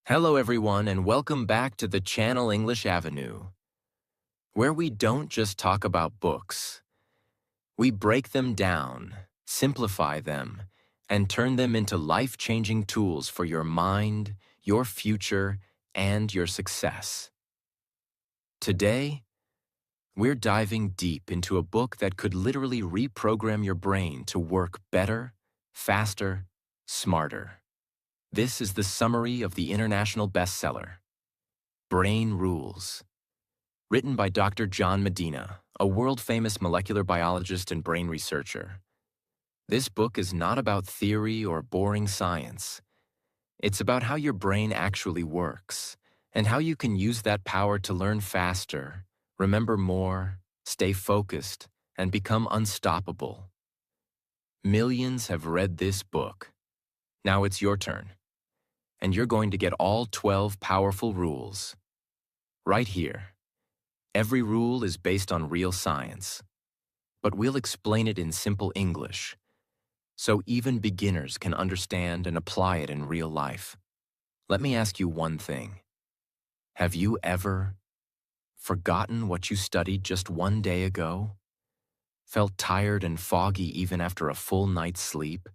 Hello, everyone, and welcome back to the Channel English Avenue, where we don't just talk about books. We break them down, simplify them, and turn them into life-changing tools for your mind, your future, and your success. Today, we're diving deep into a book that could literally reprogram your brain to work better, faster, smarter. This is the summary of the international bestseller, Brain Rules. Written by Dr. John Medina, a world-famous molecular biologist and brain researcher. This book is not about theory or boring science. It's about how your brain actually works and how you can use that power to learn faster, remember more, stay focused, and become unstoppable. Millions have read this book. Now it's your turn, and you're going to get all 12 powerful rules right here. Every rule is based on real science, but we'll explain it in simple English, so even beginners can understand and apply it in real life. Let me ask you one thing. Have you ever forgotten what you studied just one day ago? Felt tired and foggy even after a full night's sleep?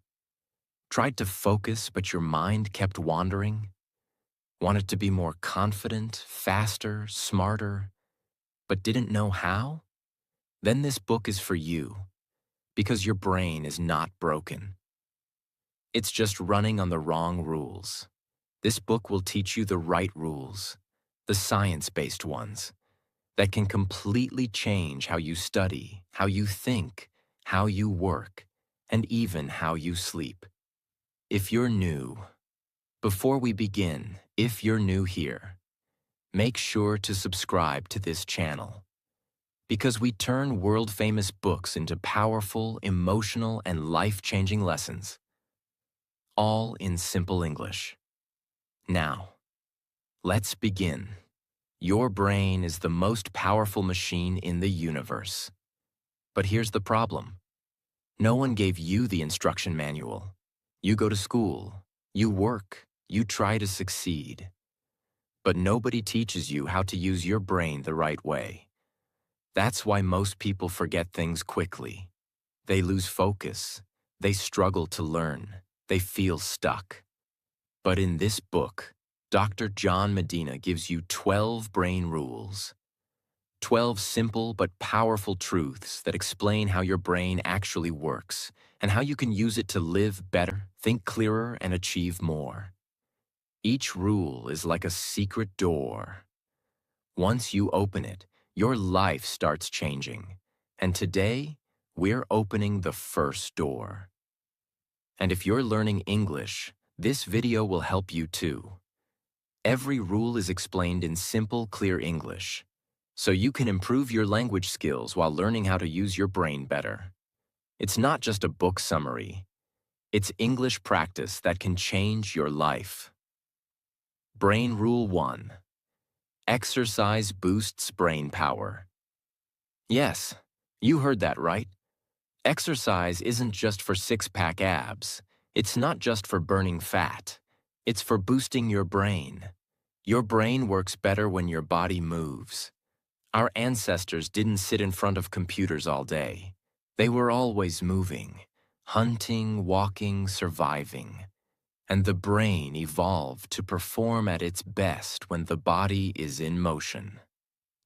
Tried to focus, but your mind kept wandering? Wanted to be more confident, faster, smarter, but didn't know how? Then this book is for you, because your brain is not broken. It's just running on the wrong rules. This book will teach you the right rules, the science-based ones, that can completely change how you study, how you think, how you work, and even how you sleep. If you're new, before we begin, if you're new here, make sure to subscribe to this channel, because we turn world-famous books into powerful, emotional, and life-changing lessons, all in simple English. Now, let's begin. Your brain is the most powerful machine in the universe. But here's the problem. No one gave you the instruction manual. You go to school, you work, you try to succeed. But nobody teaches you how to use your brain the right way. That's why most people forget things quickly. They lose focus. They struggle to learn. They feel stuck. But in this book, Dr. John Medina gives you 12 brain rules. 12 simple but powerful truths that explain how your brain actually works and how you can use it to live better, think clearer, and achieve more. Each rule is like a secret door. Once you open it, your life starts changing. And today, we're opening the first door. And if you're learning English, this video will help you too. Every rule is explained in simple, clear English, so you can improve your language skills while learning how to use your brain better. It's not just a book summary. It's English practice that can change your life. Brain Rule 1. Exercise boosts brain power. Yes, you heard that right. Exercise isn't just for six-pack abs. It's not just for burning fat. It's for boosting your brain. Your brain works better when your body moves. Our ancestors didn't sit in front of computers all day. They were always moving, hunting, walking, surviving. And the brain evolved to perform at its best when the body is in motion.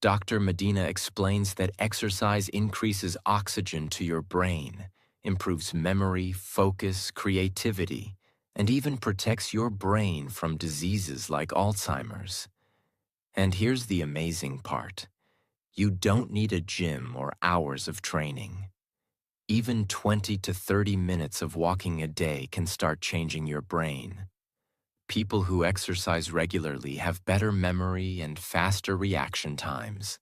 Dr. Medina explains that exercise increases oxygen to your brain, improves memory, focus, creativity, and even protects your brain from diseases like Alzheimer's. And here's the amazing part. You don't need a gym or hours of training. Even 20 to 30 minutes of walking a day can start changing your brain. People who exercise regularly have better memory and faster reaction times.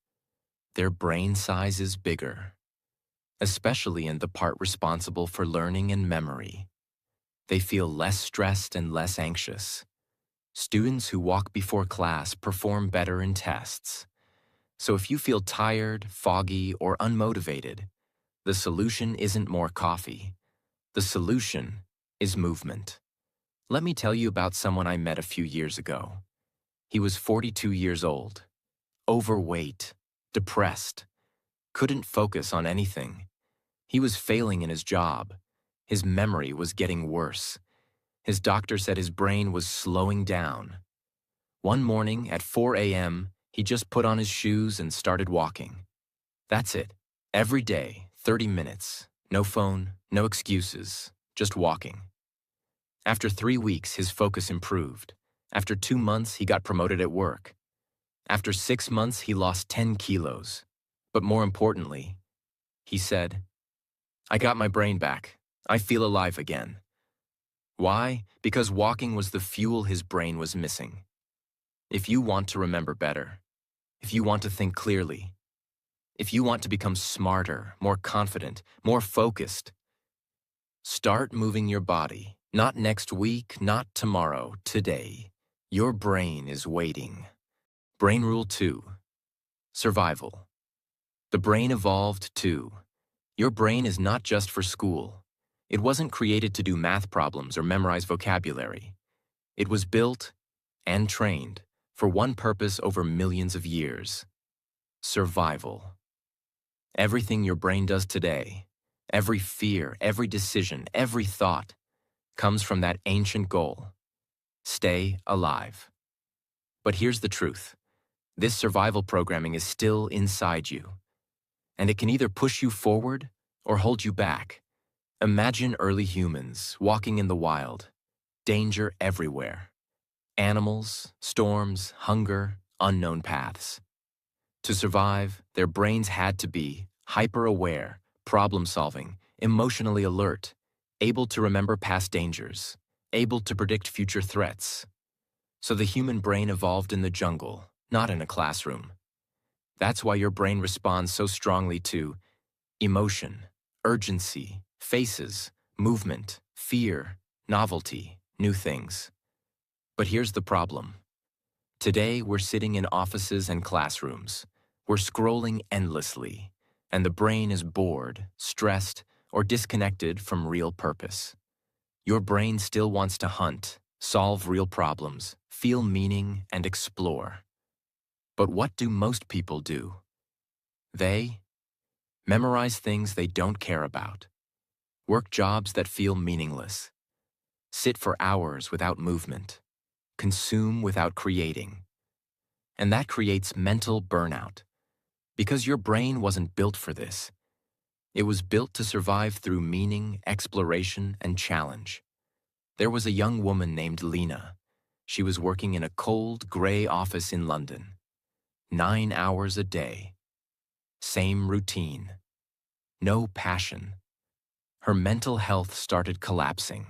Their brain size is bigger, especially in the part responsible for learning and memory. They feel less stressed and less anxious. Students who walk before class perform better in tests. So if you feel tired, foggy, or unmotivated, the solution isn't more coffee. The solution is movement. Let me tell you about someone I met a few years ago. He was 42 years old, overweight, depressed, couldn't focus on anything. He was failing in his job. His memory was getting worse. His doctor said his brain was slowing down. One morning at 4 a.m., he just put on his shoes and started walking. That's it. Every day, 30 minutes. No phone, no excuses, just walking. After 3 weeks, his focus improved. After 2 months, he got promoted at work. After 6 months, he lost 10 kilos. But more importantly, he said, "I got my brain back. I feel alive again." Why? Because walking was the fuel his brain was missing. If you want to remember better, if you want to think clearly, if you want to become smarter, more confident, more focused, start moving your body. Not next week, not tomorrow, today. Your brain is waiting. Brain Rule 2. Survival. The brain evolved too. Your brain is not just for school. It wasn't created to do math problems or memorize vocabulary. It was built and trained for one purpose over millions of years: survival. Everything your brain does today, every fear, every decision, every thought, comes from that ancient goal: stay alive. But here's the truth. This survival programming is still inside you, and it can either push you forward or hold you back. Imagine early humans walking in the wild, danger everywhere. Animals, storms, hunger, unknown paths. To survive, their brains had to be hyper-aware, problem-solving, emotionally alert, able to remember past dangers, able to predict future threats. So the human brain evolved in the jungle, not in a classroom. That's why your brain responds so strongly to emotion, urgency, faces, movement, fear, novelty, new things. But here's the problem. Today, we're sitting in offices and classrooms. We're scrolling endlessly, and the brain is bored, stressed, or disconnected from real purpose. Your brain still wants to hunt, solve real problems, feel meaning, and explore. But what do most people do? They memorize things they don't care about, work jobs that feel meaningless, sit for hours without movement, consume without creating. And that creates mental burnout, because your brain wasn't built for this. It was built to survive through meaning, exploration, and challenge. There was a young woman named Lena. She was working in a cold, gray office in London. 9 hours a day. Same routine. No passion. Her mental health started collapsing.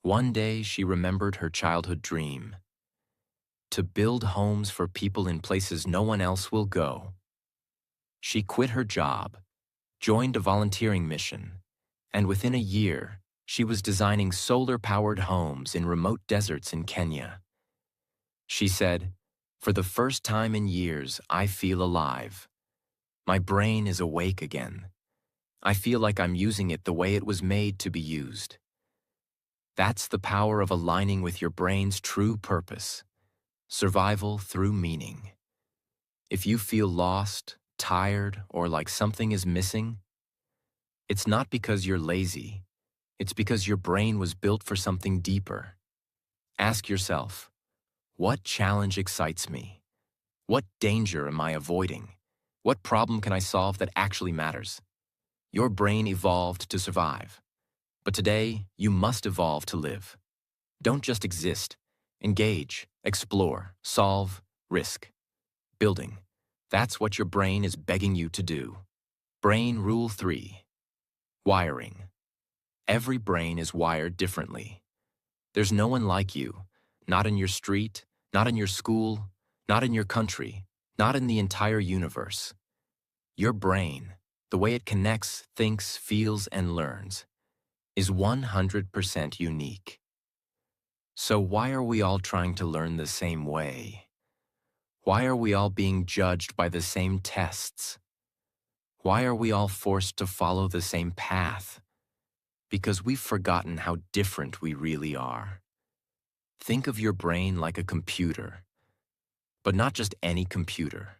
One day, she remembered her childhood dream: to build homes for people in places no one else will go. She quit her job, joined a volunteering mission, and within a year, she was designing solar-powered homes in remote deserts in Kenya. She said, "For the first time in years, I feel alive. My brain is awake again. I feel like I'm using it the way it was made to be used." That's the power of aligning with your brain's true purpose: survival through meaning. If you feel lost, tired, or like something is missing, it's not because you're lazy. It's because your brain was built for something deeper. Ask yourself, what challenge excites me? What danger am I avoiding? What problem can I solve that actually matters? Your brain evolved to survive. But today, you must evolve to live. Don't just exist. Engage, explore, solve, risk. Building. That's what your brain is begging you to do. Brain Rule 3. Wiring. Every brain is wired differently. There's no one like you, not in your street, not in your school, not in your country, not in the entire universe. Your brain, the way it connects, thinks, feels, and learns, is 100% unique. So why are we all trying to learn the same way? Why are we all being judged by the same tests? Why are we all forced to follow the same path? Because we've forgotten how different we really are. Think of your brain like a computer. but not just any computer.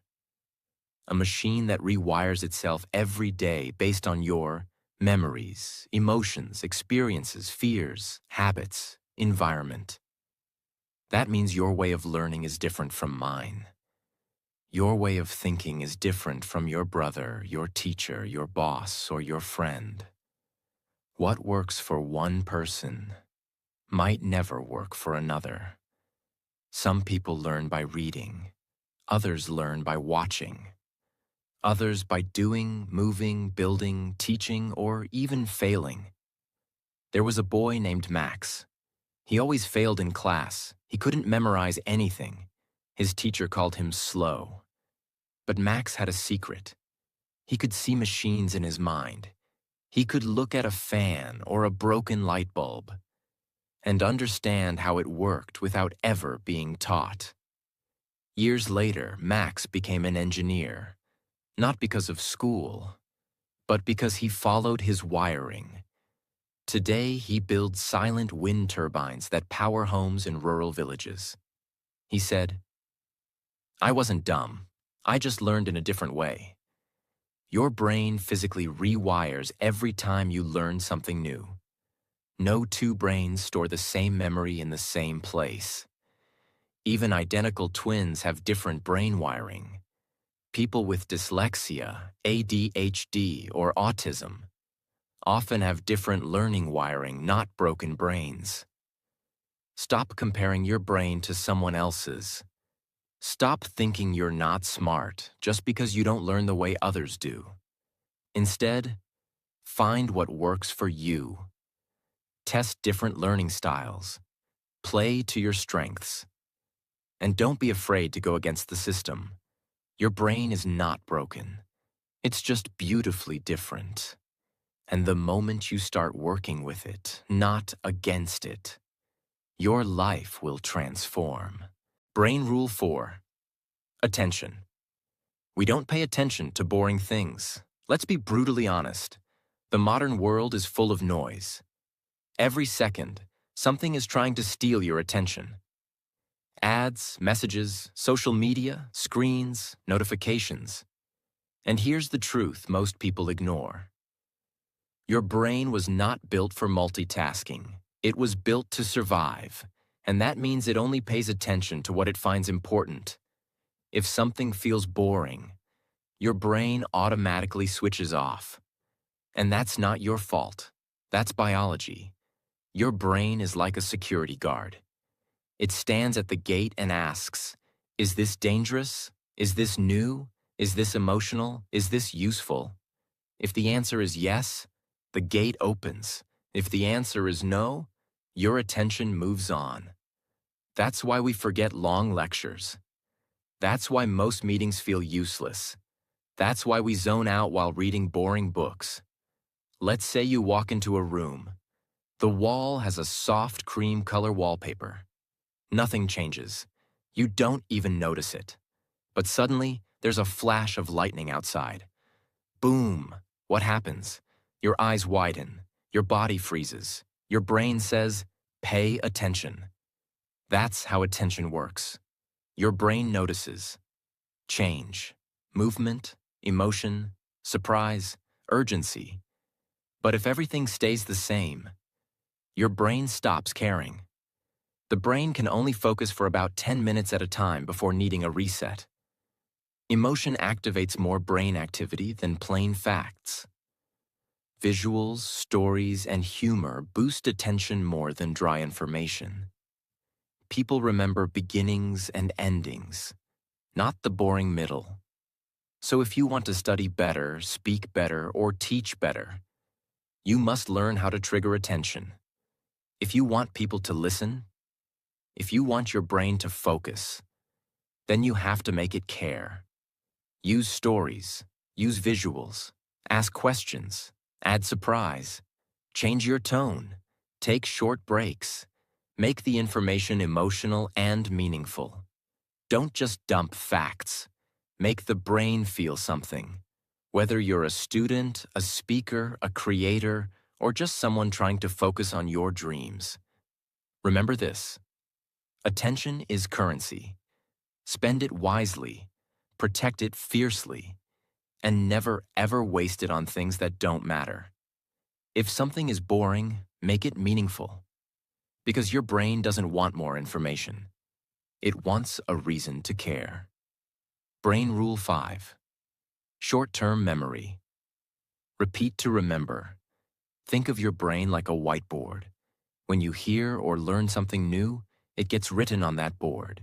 A machine that rewires itself every day based on your memories, emotions, experiences, fears, habits, environment. That means your way of learning is different from mine. Your way of thinking is different from your brother, your teacher, your boss, or your friend. What works for one person might never work for another. Some people learn by reading, others learn by watching, others by doing, moving, building, teaching, or even failing. There was a boy named Max. He always failed in class. He couldn't memorize anything. His teacher called him slow. But Max had a secret. He could see machines in his mind. He could look at a fan or a broken light bulb and understand how it worked without ever being taught. Years later, Max became an engineer, not because of school, but because he followed his wiring. Today, he builds silent wind turbines that power homes in rural villages. He said, "I wasn't dumb. I just learned in a different way." Your brain physically rewires every time you learn something new. No two brains store the same memory in the same place. Even identical twins have different brain wiring. People with dyslexia, ADHD, or autism often have different learning wiring, not broken brains. Stop comparing your brain to someone else's. Stop thinking you're not smart just because you don't learn the way others do. Instead, find what works for you. Test different learning styles. Play to your strengths. And don't be afraid to go against the system. Your brain is not broken. It's just beautifully different. And the moment you start working with it, not against it, your life will transform. Brain Rule 4. Attention. We don't pay attention to boring things. Let's be brutally honest. The modern world is full of noise. Every second, something is trying to steal your attention. Ads, messages, social media, screens, notifications. And here's the truth most people ignore. Your brain was not built for multitasking. It was built to survive, and that means it only pays attention to what it finds important. If something feels boring, your brain automatically switches off. And that's not your fault. That's biology. Your brain is like a security guard. It stands at the gate and asks, is this dangerous? Is this new? Is this emotional? Is this useful? If the answer is yes, the gate opens. If the answer is no, your attention moves on. That's why we forget long lectures. That's why most meetings feel useless. That's why we zone out while reading boring books. Let's say you walk into a room. The wall has a soft cream color wallpaper. Nothing changes. You don't even notice it. But suddenly, there's a flash of lightning outside. Boom! What happens? Your eyes widen. Your body freezes. Your brain says, pay attention. That's how attention works. Your brain notices change, movement, emotion, surprise, urgency. But if everything stays the same, your brain stops caring. The brain can only focus for about 10 minutes at a time before needing a reset. Emotion activates more brain activity than plain facts. Visuals, stories, and humor boost attention more than dry information. People remember beginnings and endings, not the boring middle. So if you want to study better, speak better, or teach better, you must learn how to trigger attention. If you want people to listen, if you want your brain to focus, then you have to make it care. Use stories, use visuals, ask questions, add surprise, change your tone, take short breaks, make the information emotional and meaningful. Don't just dump facts. Make the brain feel something. Whether you're a student, a speaker, a creator, or just someone trying to focus on your dreams. Remember this: attention is currency. Spend it wisely, protect it fiercely, and never ever waste it on things that don't matter. If something is boring, make it meaningful. Because your brain doesn't want more information. It wants a reason to care. Brain Rule 5. Short-term memory. Repeat to remember. Think of your brain like a whiteboard. When you hear or learn something new, it gets written on that board.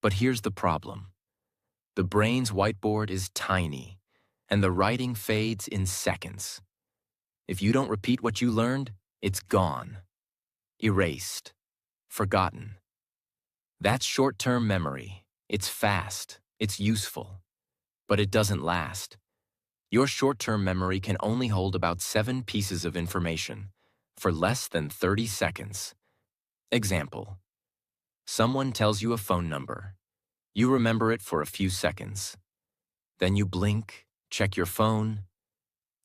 But here's the problem. The brain's whiteboard is tiny, and the writing fades in seconds. If you don't repeat what you learned, it's gone. Erased. Forgotten. That's short-term memory. It's fast. It's useful. But it doesn't last. Your short-term memory can only hold about 7 pieces of information for less than 30 seconds. Example. Someone tells you a phone number. You remember it for a few seconds. Then you blink, check your phone,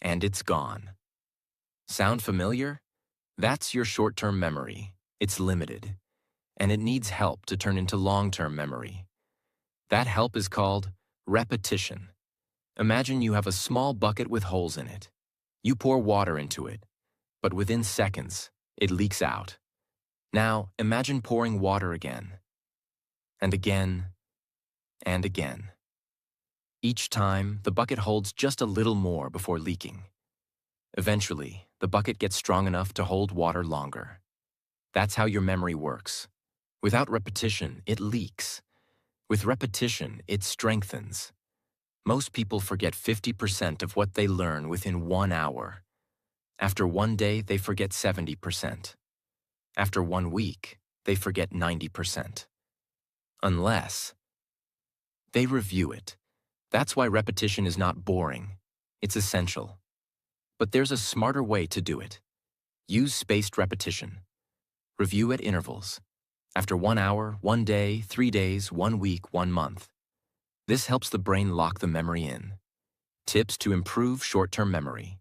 and it's gone. Sound familiar? That's your short-term memory. It's limited, and it needs help to turn into long-term memory. That help is called repetition. Imagine you have a small bucket with holes in it. You pour water into it, but within seconds, it leaks out. Now, imagine pouring water again, and again, and again. Each time, the bucket holds just a little more before leaking. Eventually, the bucket gets strong enough to hold water longer. That's how your memory works. Without repetition, it leaks. With repetition, it strengthens. Most people forget 50% of what they learn within 1 hour. After 1 day, they forget 70%. After 1 week, they forget 90%. Unless they review it. That's why repetition is not boring. It's essential. But there's a smarter way to do it. Use spaced repetition. Review at intervals. After 1 hour, 1 day, 3 days, 1 week, 1 month. This helps the brain lock the memory in. Tips to improve short-term memory.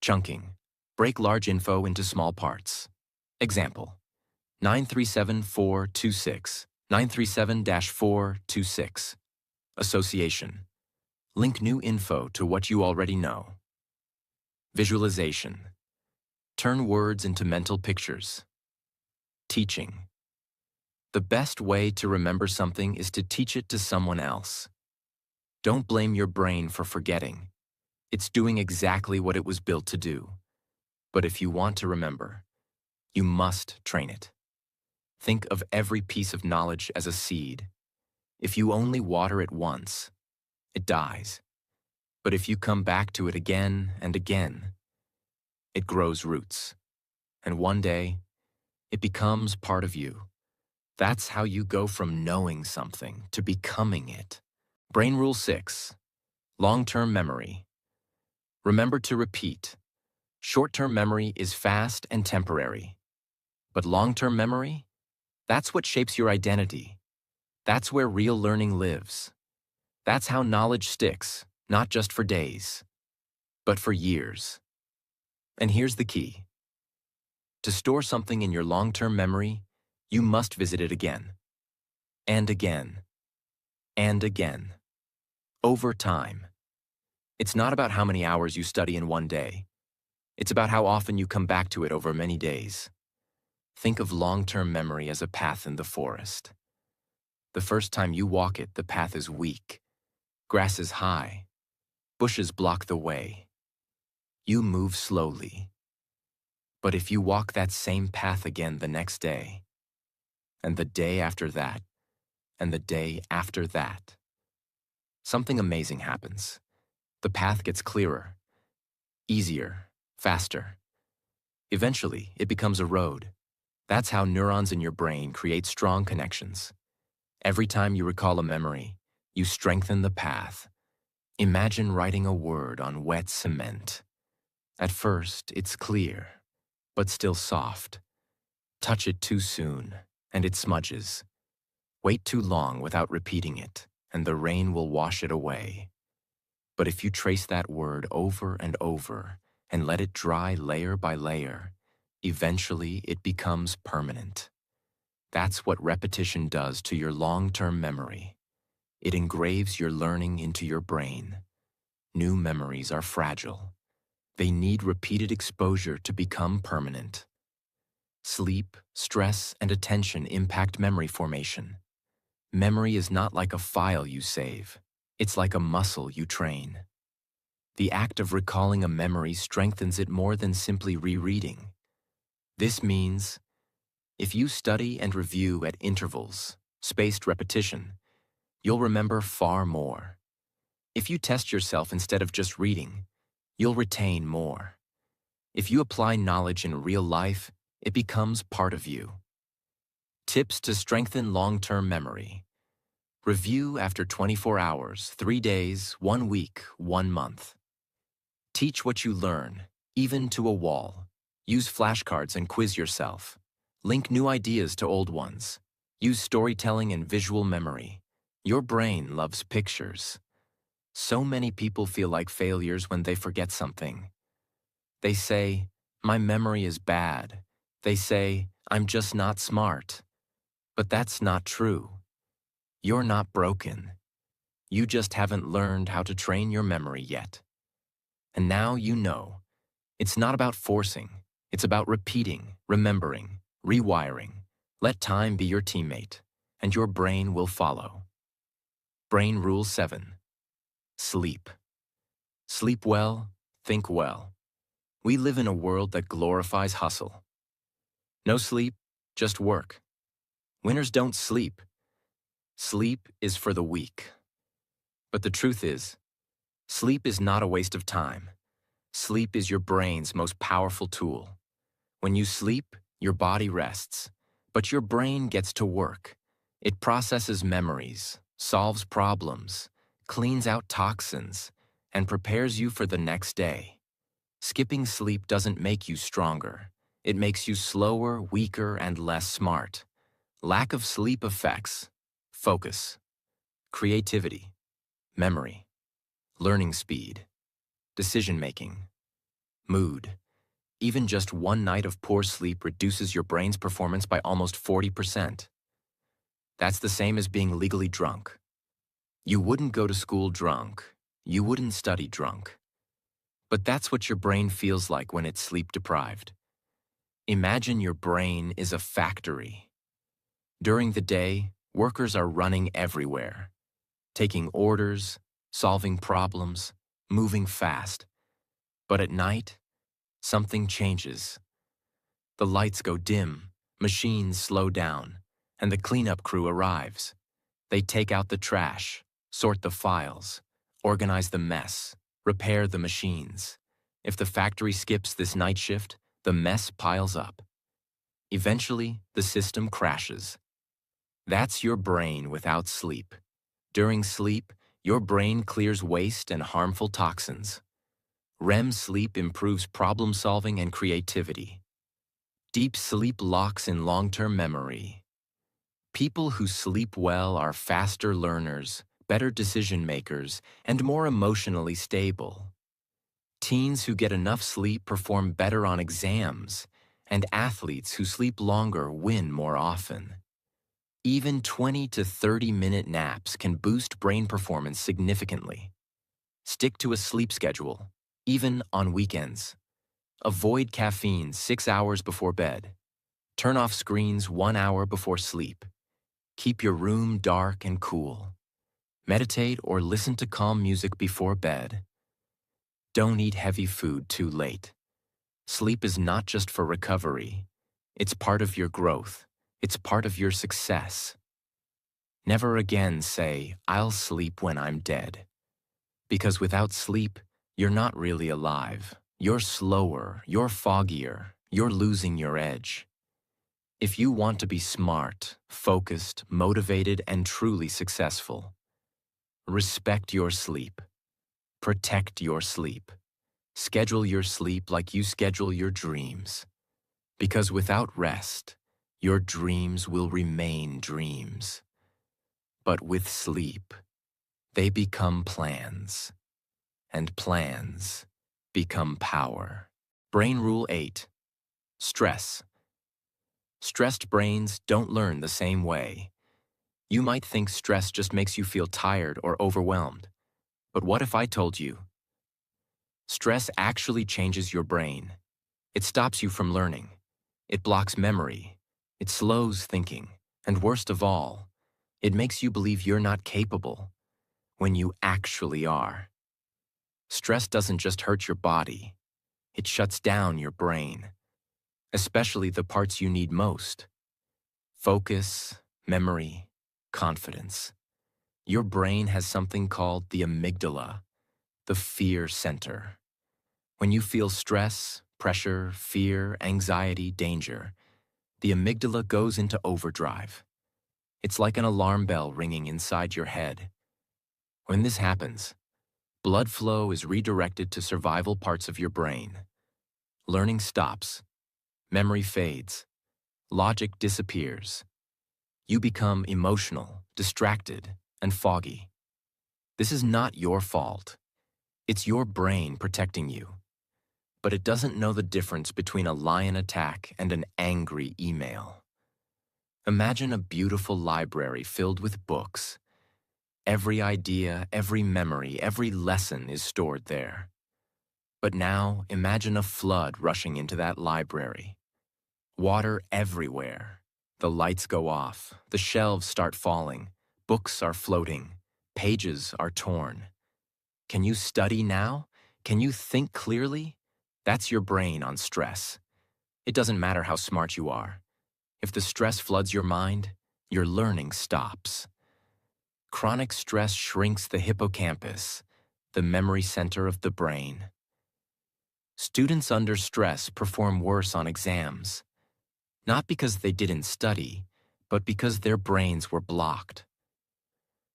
Chunking. Break large info into small parts. Example. 937-426. 937-426. Association. Link new info to what you already know. Visualization. Turn words into mental pictures. Teaching. The best way to remember something is to teach it to someone else. Don't blame your brain for forgetting. It's doing exactly what it was built to do. But if you want to remember, you must train it. Think of every piece of knowledge as a seed. If you only water it once, it dies. But if you come back to it again and again, it grows roots. And one day, it becomes part of you. That's how you go from knowing something to becoming it. Brain Rule 6. Long-term memory. Remember to repeat. Short-term memory is fast and temporary. But long-term memory? That's what shapes your identity. That's where real learning lives. That's how knowledge sticks, not just for days, but for years. And here's the key. To store something in your long-term memory, you must visit it again, and again, and again, over time. It's not about how many hours you study in 1 day. It's about how often you come back to it over many days. Think of long-term memory as a path in the forest. The first time you walk it, the path is weak. Grass is high. Bushes block the way. You move slowly. But if you walk that same path again the next day, and the day after that, and the day after that, something amazing happens. The path gets clearer, easier, faster. Eventually, it becomes a road. That's how neurons in your brain create strong connections. Every time you recall a memory, you strengthen the path. Imagine writing a word on wet cement. At first, it's clear, but still soft. Touch it too soon, and it smudges. Wait too long without repeating it, and the rain will wash it away. But if you trace that word over and over and let it dry layer by layer, eventually it becomes permanent. That's what repetition does to your long-term memory. It engraves your learning into your brain. New memories are fragile. They need repeated exposure to become permanent. Sleep, stress, and attention impact memory formation. Memory is not like a file you save. It's like a muscle you train. The act of recalling a memory strengthens it more than simply rereading. This means, if you study and review at intervals, spaced repetition, you'll remember far more. If you test yourself instead of just reading, you'll retain more. If you apply knowledge in real life, it becomes part of you. Tips to strengthen long-term memory. Review after 24 hours, 3 days, 1 week, 1 month. Teach what you learn, even to a wall. Use flashcards and quiz yourself. Link new ideas to old ones. Use storytelling and visual memory. Your brain loves pictures. So many people feel like failures when they forget something. They say, "My memory is bad." They say, "I'm just not smart." But that's not true. You're not broken. You just haven't learned how to train your memory yet. And now you know. It's not about forcing. It's about repeating, remembering, rewiring. Let time be your teammate, and your brain will follow. Brain Rule 7. Sleep. Sleep well, think well. We live in a world that glorifies hustle. No sleep, just work. Winners don't sleep. Sleep is for the weak. But the truth is, sleep is not a waste of time. Sleep is your brain's most powerful tool. When you sleep, your body rests, but your brain gets to work. It processes memories, solves problems, cleans out toxins, and prepares you for the next day. Skipping sleep doesn't make you stronger. It makes you slower, weaker, and less smart. Lack of sleep affects focus, creativity, memory, learning speed, decision-making, mood. Even just one night of poor sleep reduces your brain's performance by almost 40%. That's the same as being legally drunk. You wouldn't go to school drunk. You wouldn't study drunk. But that's what your brain feels like when it's sleep-deprived. Imagine your brain is a factory. During the day, workers are running everywhere, taking orders, solving problems, moving fast. But at night, something changes. The lights go dim, machines slow down, and the cleanup crew arrives. They take out the trash, sort the files, organize the mess, repair the machines. If the factory skips this night shift, the mess piles up. Eventually, the system crashes. That's your brain without sleep. During sleep, your brain clears waste and harmful toxins. REM sleep improves problem-solving and creativity. Deep sleep locks in long-term memory. People who sleep well are faster learners, better decision-makers, and more emotionally stable. Teens who get enough sleep perform better on exams, and athletes who sleep longer win more often. Even 20 to 30-minute naps can boost brain performance significantly. Stick to a sleep schedule, even on weekends. Avoid caffeine 6 hours before bed. Turn off screens 1 hour before sleep. Keep your room dark and cool. Meditate or listen to calm music before bed. Don't eat heavy food too late. Sleep is not just for recovery. It's part of your growth. It's part of your success. Never again say, "I'll sleep when I'm dead." Because without sleep, you're not really alive. You're slower, you're foggier, you're losing your edge. If you want to be smart, focused, motivated, and truly successful, respect your sleep. Protect your sleep. Schedule your sleep like you schedule your dreams. Because without rest, your dreams will remain dreams. But with sleep, they become plans. And plans become power. Brain Rule 8. Stress. Stressed brains don't learn the same way. You might think stress just makes you feel tired or overwhelmed. But what if I told you? Stress actually changes your brain. It stops you from learning. It blocks memory. It slows thinking. And worst of all, it makes you believe you're not capable when you actually are. Stress doesn't just hurt your body. It shuts down your brain, especially the parts you need most. Focus, memory, confidence. Your brain has something called the amygdala, the fear center. When you feel stress, pressure, fear, anxiety, danger, the amygdala goes into overdrive. It's like an alarm bell ringing inside your head. When this happens, blood flow is redirected to survival parts of your brain. Learning stops, memory fades, logic disappears. You become emotional, distracted, and foggy. This is not your fault. It's your brain protecting you. But it doesn't know the difference between a lion attack and an angry email. Imagine a beautiful library filled with books. Every idea, every memory, every lesson is stored there. But now, imagine a flood rushing into that library. Water everywhere. The lights go off. The shelves start falling. Books are floating. Pages are torn. Can you study now? Can you think clearly? That's your brain on stress. It doesn't matter how smart you are. If the stress floods your mind, your learning stops. Chronic stress shrinks the hippocampus, the memory center of the brain. Students under stress perform worse on exams, not because they didn't study, but because their brains were blocked.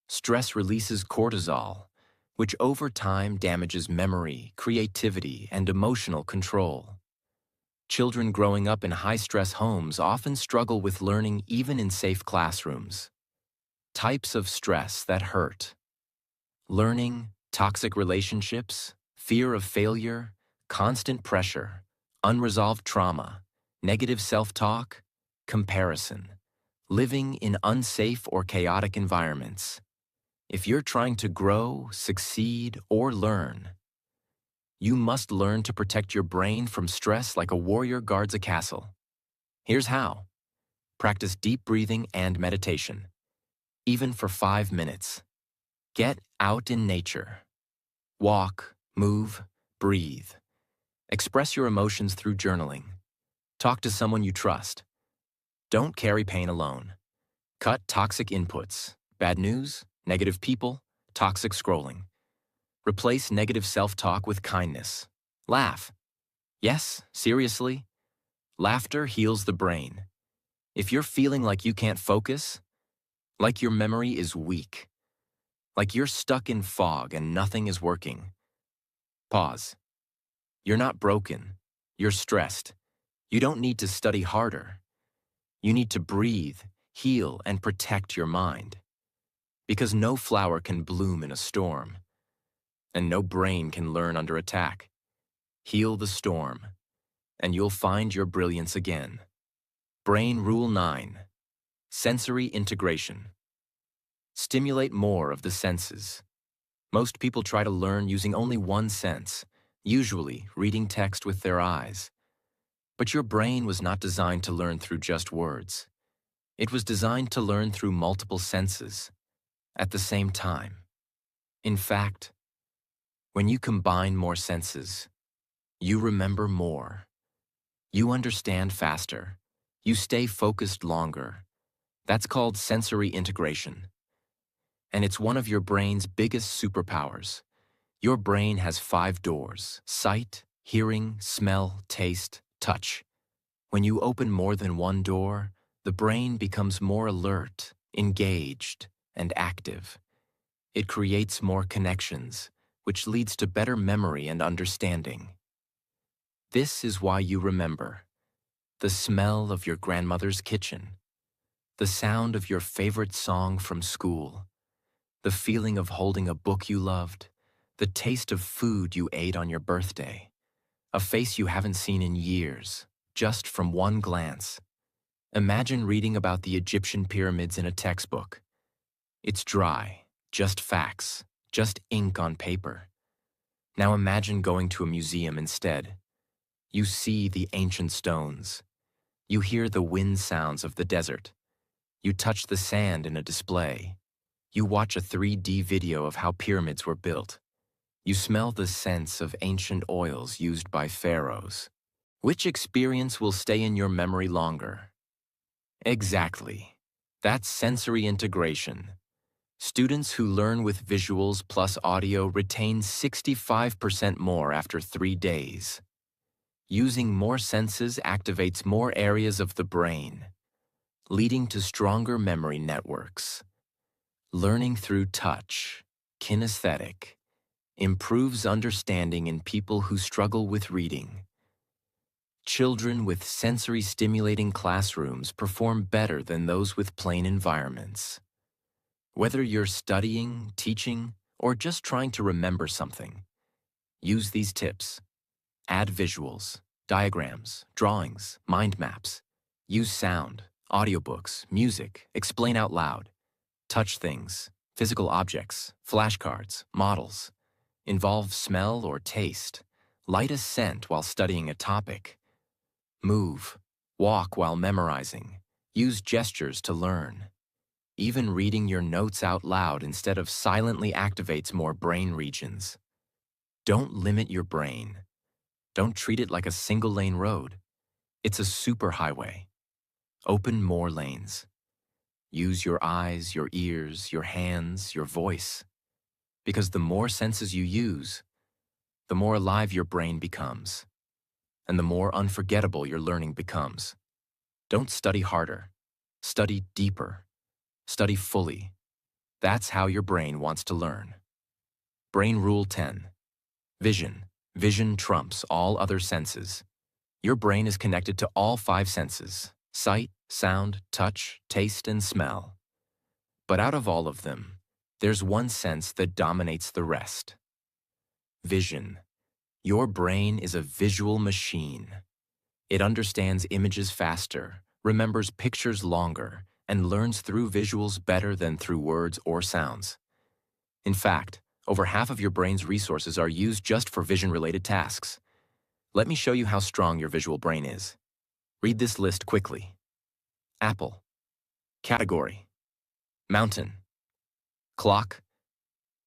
Stress releases cortisol, which over time damages memory, creativity, and emotional control. Children growing up in high-stress homes often struggle with learning even in safe classrooms. Types of stress that hurt: learning, toxic relationships, fear of failure, constant pressure, unresolved trauma, negative self-talk, comparison, living in unsafe or chaotic environments. If you're trying to grow, succeed, or learn, you must learn to protect your brain from stress like a warrior guards a castle. Here's how. Practice deep breathing and meditation, even for 5 minutes. Get out in nature. Walk, move, breathe. Express your emotions through journaling. Talk to someone you trust. Don't carry pain alone. Cut toxic inputs, bad news, negative people, toxic scrolling. Replace negative self-talk with kindness. Laugh. Yes, seriously. Laughter heals the brain. If you're feeling like you can't focus, like your memory is weak, like you're stuck in fog and nothing is working, pause. You're not broken. You're stressed. You don't need to study harder. You need to breathe, heal, and protect your mind. Because no flower can bloom in a storm, and no brain can learn under attack. Heal the storm, and you'll find your brilliance again. Brain Rule 9. Sensory integration. Stimulate more of the senses. Most people try to learn using only one sense, usually reading text with their eyes. But your brain was not designed to learn through just words. It was designed to learn through multiple senses at the same time. In fact, when you combine more senses, you remember more. You understand faster. You stay focused longer. That's called sensory integration. And it's one of your brain's biggest superpowers. Your brain has 5 doors: sight, hearing, smell, taste, touch. When you open more than one door, the brain becomes more alert, engaged, and active. It creates more connections, which leads to better memory and understanding. This is why you remember the smell of your grandmother's kitchen, the sound of your favorite song from school, the feeling of holding a book you loved, the taste of food you ate on your birthday, a face you haven't seen in years, just from one glance. Imagine reading about the Egyptian pyramids in a textbook. It's dry, just facts, just ink on paper. Now imagine going to a museum instead. You see the ancient stones. You hear the wind sounds of the desert. You touch the sand in a display. You watch a 3D video of how pyramids were built. You smell the scents of ancient oils used by pharaohs. Which experience will stay in your memory longer? Exactly. That's sensory integration. Students who learn with visuals plus audio retain 65% more after 3 days. Using more senses activates more areas of the brain, leading to stronger memory networks. Learning through touch, kinesthetic, improves understanding in people who struggle with reading. Children with sensory-stimulating classrooms perform better than those with plain environments. Whether you're studying, teaching, or just trying to remember something, use these tips. Add visuals, diagrams, drawings, mind maps. Use sound, audiobooks, music, explain out loud. Touch things, physical objects, flashcards, models. Involve smell or taste. Light a scent while studying a topic. Move, walk while memorizing. Use gestures to learn. Even reading your notes out loud instead of silently activates more brain regions. Don't limit your brain. Don't treat it like a single-lane road. It's a superhighway. Open more lanes. Use your eyes, your ears, your hands, your voice. Because the more senses you use, the more alive your brain becomes, and the more unforgettable your learning becomes. Don't study harder. Study deeper. Study fully. That's how your brain wants to learn. Brain Rule 10. Vision. Vision trumps all other senses. Your brain is connected to all 5 senses: sight, sound, touch, taste, and smell. But out of all of them, there's one sense that dominates the rest. Vision. Your brain is a visual machine. It understands images faster, remembers pictures longer, and learns through visuals better than through words or sounds. In fact, over half of your brain's resources are used just for vision-related tasks. Let me show you how strong your visual brain is. Read this list quickly. Apple. Category. Mountain. Clock.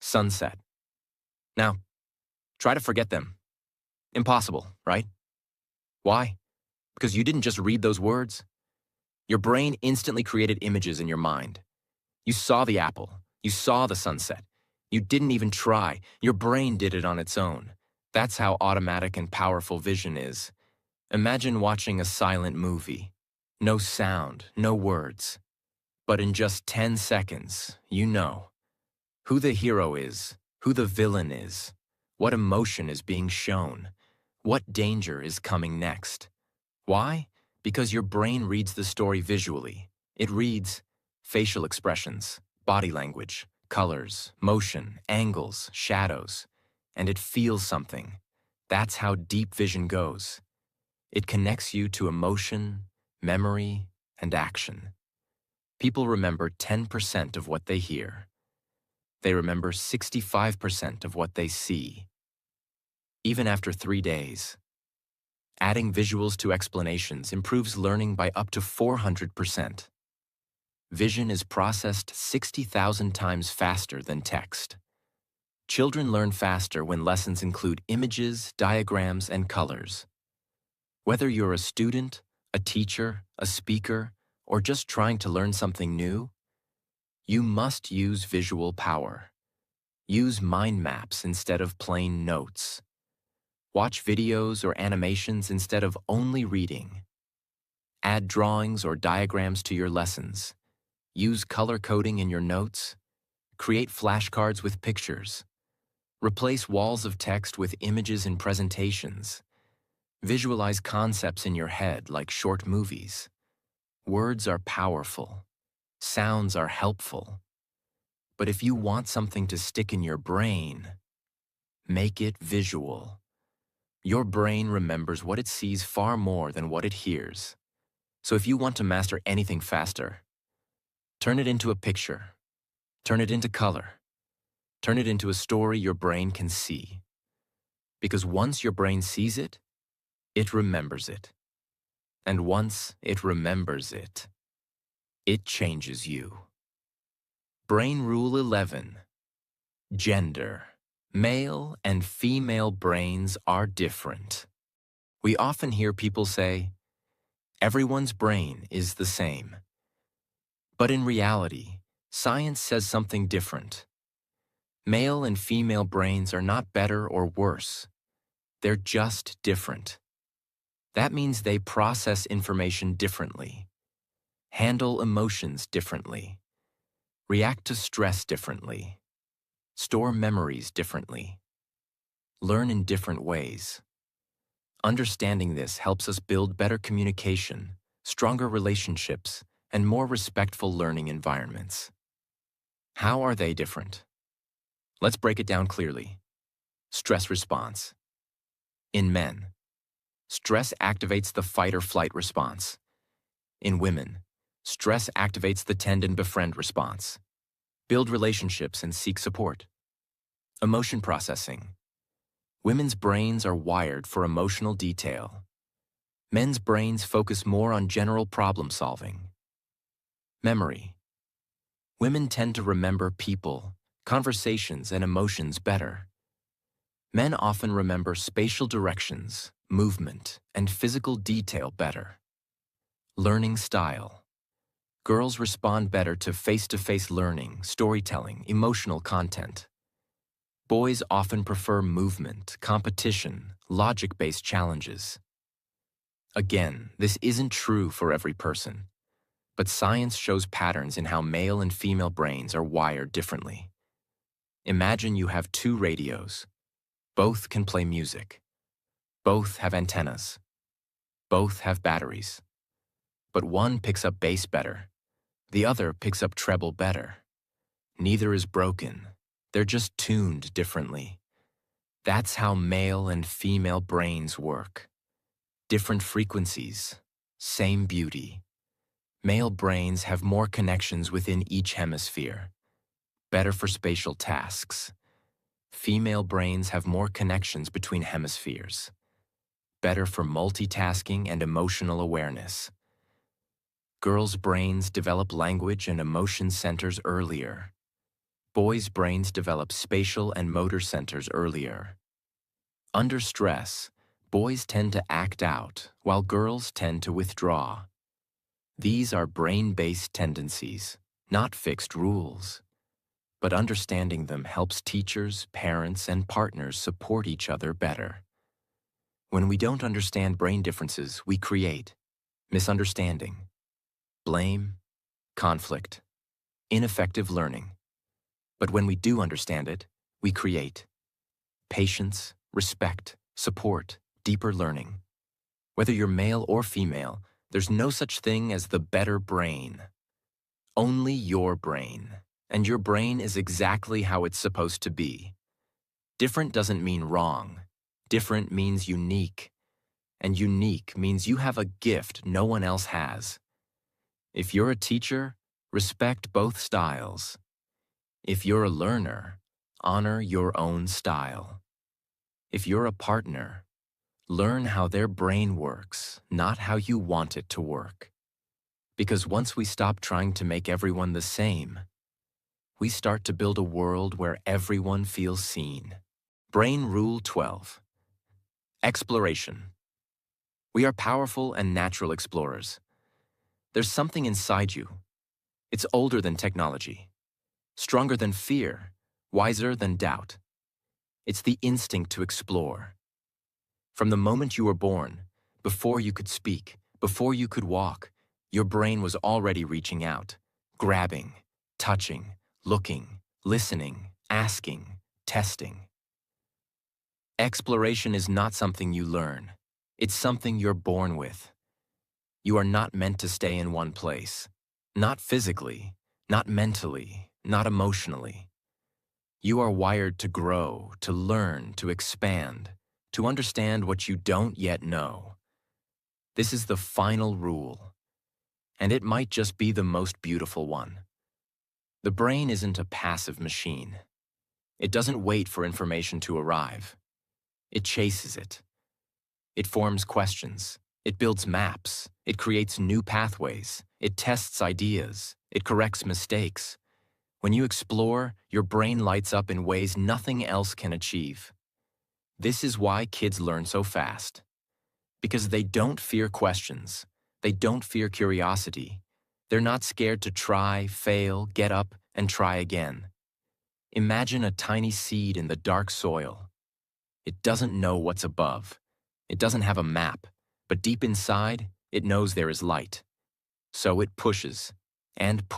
Sunset. Now, try to forget them. Impossible, right? Why? Because you didn't just read those words. Your brain instantly created images in your mind. You saw the apple. You saw the sunset. You didn't even try. Your brain did it on its own. That's how automatic and powerful vision is. Imagine watching a silent movie. No sound, no words. But in just 10 seconds, you know who the hero is, who the villain is, what emotion is being shown, what danger is coming next. Why? Because your brain reads the story visually. It reads facial expressions, body language, colors, motion, angles, shadows, and it feels something. That's how deep vision goes. It connects you to emotion, memory, and action. People remember 10% of what they hear. They remember 65% of what they see. Even after 3 days. Adding visuals to explanations improves learning by up to 400%. Vision is processed 60,000 times faster than text. Children learn faster when lessons include images, diagrams, and colors. Whether you're a student, a teacher, a speaker, or just trying to learn something new, you must use visual power. Use mind maps instead of plain notes. Watch videos or animations instead of only reading. Add drawings or diagrams to your lessons. Use color coding in your notes. Create flashcards with pictures. Replace walls of text with images in presentations. Visualize concepts in your head like short movies. Words are powerful. Sounds are helpful. But if you want something to stick in your brain, make it visual. Your brain remembers what it sees far more than what it hears. So if you want to master anything faster, turn it into a picture, turn it into color, turn it into a story your brain can see. Because once your brain sees it, it remembers it. And once it remembers it, it changes you. Brain Rule 11. Gender. Male and female brains are different. We often hear people say, everyone's brain is the same. But in reality, science says something different. Male and female brains are not better or worse. They're just different. That means they process information differently, handle emotions differently, react to stress differently, store memories differently, learn in different ways. Understanding this helps us build better communication, stronger relationships, and more respectful learning environments. How are they different? Let's break it down clearly. Stress response. In men, stress activates the fight or flight response. In women, stress activates the tend and befriend response. Build relationships and seek support. Emotion processing. Women's brains are wired for emotional detail. Men's brains focus more on general problem solving. Memory. Women tend to remember people, conversations, and emotions better. Men often remember spatial directions, movement, and physical detail better. Learning style. Girls respond better to face-to-face learning, storytelling, emotional content. Boys often prefer movement, competition, logic-based challenges. Again, this isn't true for every person, but science shows patterns in how male and female brains are wired differently. Imagine you have two radios. Both can play music. Both have antennas. Both have batteries. But one picks up bass better. The other picks up treble better. Neither is broken. They're just tuned differently. That's how male and female brains work. Different frequencies, same beauty. Male brains have more connections within each hemisphere, better for spatial tasks. Female brains have more connections between hemispheres, better for multitasking and emotional awareness. Girls' brains develop language and emotion centers earlier. Boys' brains develop spatial and motor centers earlier. Under stress, boys tend to act out, while girls tend to withdraw. These are brain-based tendencies, not fixed rules. But understanding them helps teachers, parents, and partners support each other better. When we don't understand brain differences, we create misunderstanding, blame, conflict, ineffective learning. But when we do understand it, we create patience, respect, support, deeper learning. Whether you're male or female, there's no such thing as the better brain. Only your brain. And your brain is exactly how it's supposed to be. Different doesn't mean wrong. Different means unique. And unique means you have a gift no one else has. If you're a teacher, respect both styles. If you're a learner, honor your own style. If you're a partner, learn how their brain works, not how you want it to work. Because once we stop trying to make everyone the same, we start to build a world where everyone feels seen. Brain Rule 12. Exploration. We are powerful and natural explorers. There's something inside you. It's older than technology, stronger than fear, wiser than doubt. It's the instinct to explore. From the moment you were born, before you could speak, before you could walk, your brain was already reaching out, grabbing, touching, looking, listening, asking, testing. Exploration is not something you learn. It's something you're born with. You are not meant to stay in one place. Not physically, not mentally, not emotionally. You are wired to grow, to learn, to expand, to understand what you don't yet know. This is the final rule. And it might just be the most beautiful one. The brain isn't a passive machine. It doesn't wait for information to arrive. It chases it. It forms questions. It builds maps. It creates new pathways. It tests ideas. It corrects mistakes. When you explore, your brain lights up in ways nothing else can achieve. This is why kids learn so fast. Because they don't fear questions. They don't fear curiosity. They're not scared to try, fail, get up, and try again. Imagine a tiny seed in the dark soil. It doesn't know what's above. It doesn't have a map, but deep inside, it knows there is light. So it pushes, and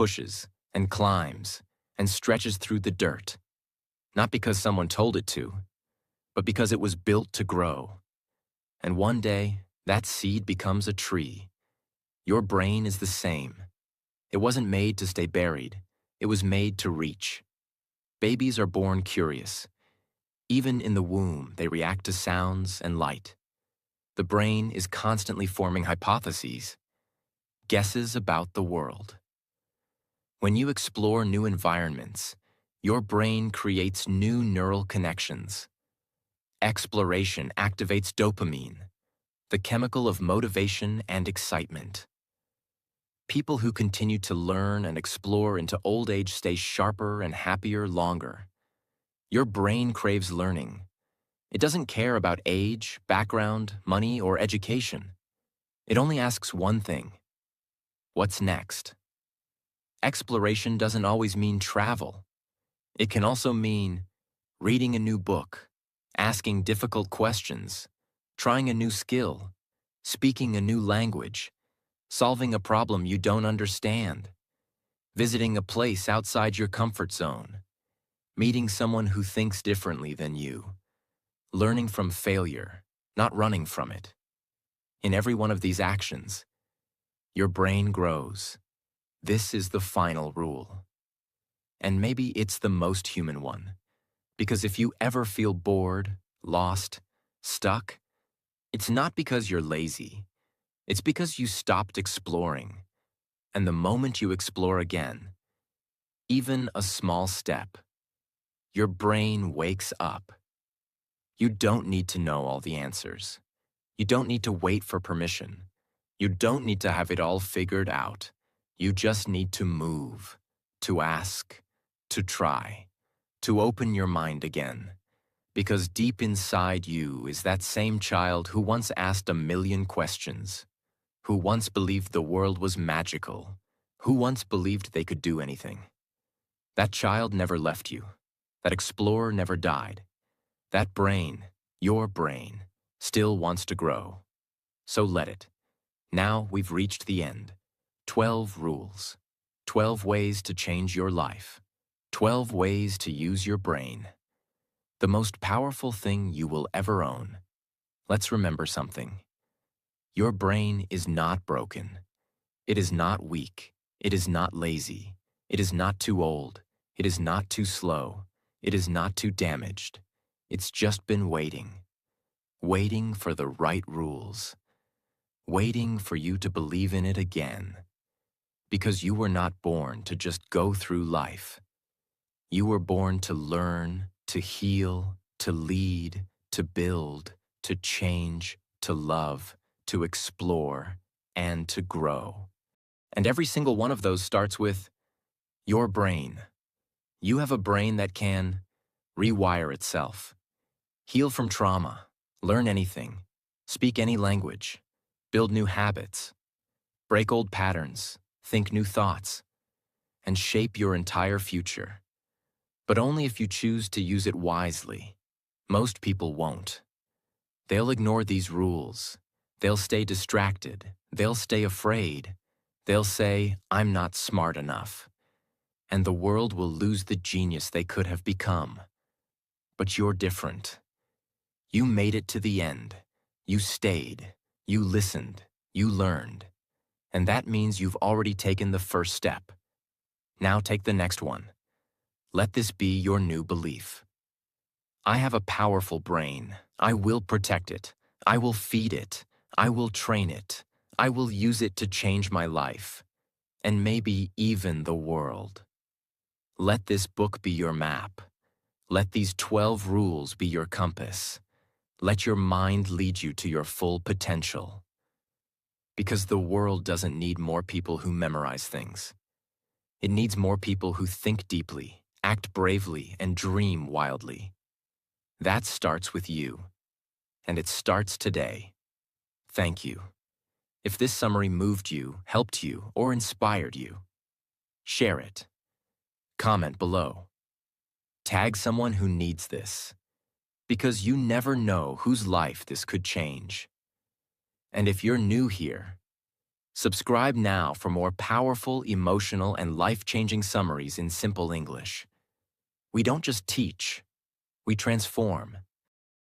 climbs, and stretches through the dirt. Not because someone told it to, but because it was built to grow. And one day, that seed becomes a tree. Your brain is the same. It wasn't made to stay buried. It was made to reach. Babies are born curious. Even in the womb, they react to sounds and light. The brain is constantly forming hypotheses, guesses about the world. When you explore new environments, your brain creates new neural connections. Exploration activates dopamine, the chemical of motivation and excitement. People who continue to learn and explore into old age stay sharper and happier longer. Your brain craves learning. It doesn't care about age, background, money, or education. It only asks one thing: what's next? Exploration doesn't always mean travel. It can also mean reading a new book, asking difficult questions, trying a new skill, speaking a new language, solving a problem you don't understand, visiting a place outside your comfort zone, meeting someone who thinks differently than you, learning from failure, not running from it. In every one of these actions, your brain grows. This is the final rule. And maybe it's the most human one, because if you ever feel bored, lost, stuck, it's not because you're lazy. It's because you stopped exploring. And the moment you explore again, even a small step, your brain wakes up. You don't need to know all the answers. You don't need to wait for permission. You don't need to have it all figured out. You just need to move, to ask, to try, to open your mind again. Because deep inside you is that same child who once asked a million questions, who once believed the world was magical, who once believed they could do anything. That child never left you. That explorer never died. That brain, your brain, still wants to grow. So let it. Now we've reached the end. 12 rules. 12 ways to change your life. 12 ways to use your brain. The most powerful thing you will ever own. Let's remember something. Your brain is not broken. It is not weak. It is not lazy. It is not too old. It is not too slow. It is not too damaged. It's just been waiting. Waiting for the right rules. Waiting for you to believe in it again. Because you were not born to just go through life. You were born to learn, to heal, to lead, to build, to change, to love, to explore, and to grow. And every single one of those starts with your brain. You have a brain that can rewire itself, heal from trauma, learn anything, speak any language, build new habits, break old patterns, think new thoughts, and shape your entire future. But only if you choose to use it wisely. Most people won't. They'll ignore these rules. They'll stay distracted. They'll stay afraid. They'll say, I'm not smart enough. And the world will lose the genius they could have become. But you're different. You made it to the end. You stayed. You listened. You learned. And that means you've already taken the first step. Now take the next one. Let this be your new belief. I have a powerful brain. I will protect it. I will feed it. I will train it. I will use it to change my life. and maybe even the world. Let this book be your map. Let these 12 rules be your compass. Let your mind lead you to your full potential. Because the world doesn't need more people who memorize things. It needs more people who think deeply, act bravely, and dream wildly. That starts with you. And it starts today. Thank you. If this summary moved you, helped you, or inspired you, share it. Comment below. Tag someone who needs this. Because you never know whose life this could change. And if you're new here, subscribe now for more powerful, emotional, and life-changing summaries in simple English. We don't just teach, we transform.